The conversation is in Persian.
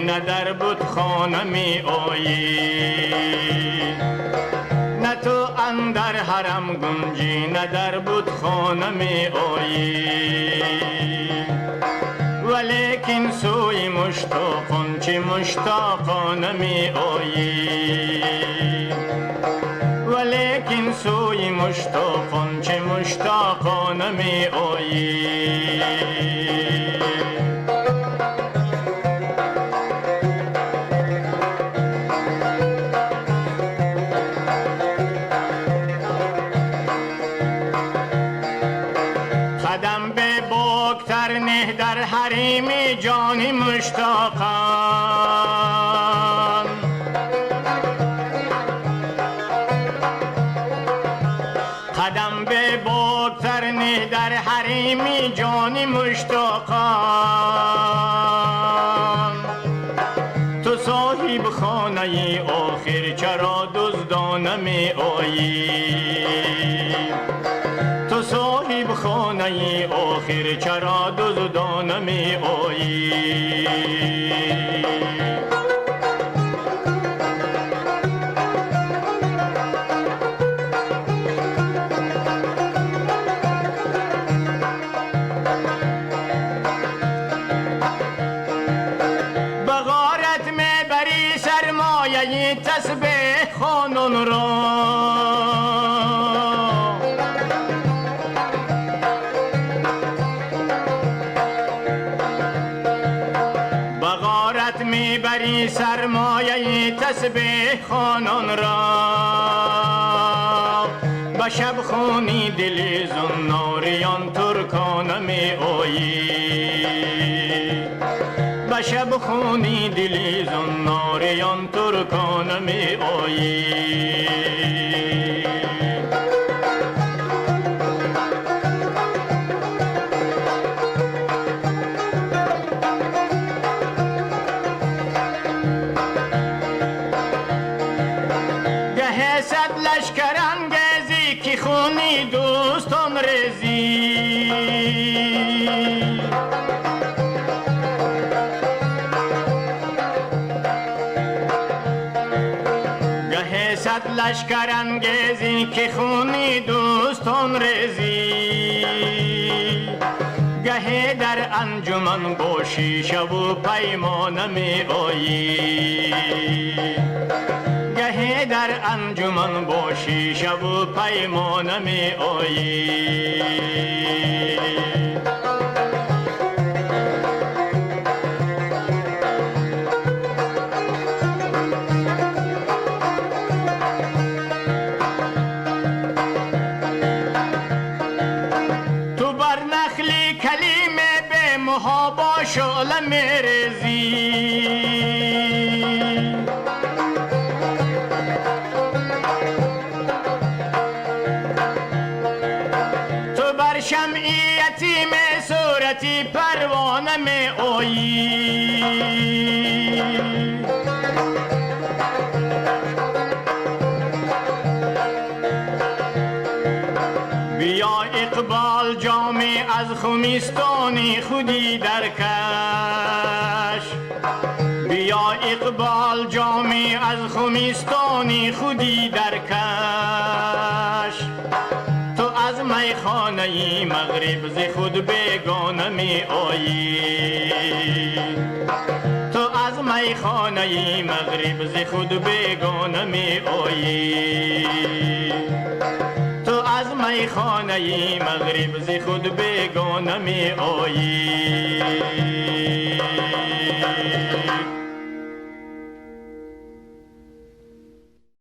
نه در بتخانه می آیی، نه تو اندر حرم گنجی نه در بتخانه می آیی، ولیکن سوی مشتاقان چه مشتاقانه می آیی، ولیکن سوی مشتاقان چه مشتاقانه می آیی. قدم به باکتر نه در حریم جان مشتاقان، قدم به باکتر نه در حریم جان مشتاقان، تو صاحب خانه آخر چرا دزدانه می آیی، تو صاحب خانه آخر چرا دزدانه می آیی. بغارت می بری سرمایه تسبیح خانون را، بغارت می بری سرمایه تسبیح خانان را، به شب خونی دل زناریان ترکانه می آیی، به شب خونی دل زناریان ترکانه می آیی. صد لشکر انگیزی که خونی دوستان ریزی، گه صد لشکر انگیزی که خونی دوستان ریزی، گه در انجمن باشی شب و پیمانه می آیی، گه در انجمن باشی شب و پیمانه می آیی. تو بر نخلی کلمه به محابا شعله می ریزی، شمعیتی می صورتی پروانه می آیی، بیا اقبال جامی از خمیستانی خودی درکش، بیا اقبال جامی از خمیستانی خودی درکش، از میخانه مغرب ز خود بیگانه می آیی، تو از میخانه مغرب ز خود بیگانه می آیی، تو از میخانه مغرب ز خود بیگانه می آیی.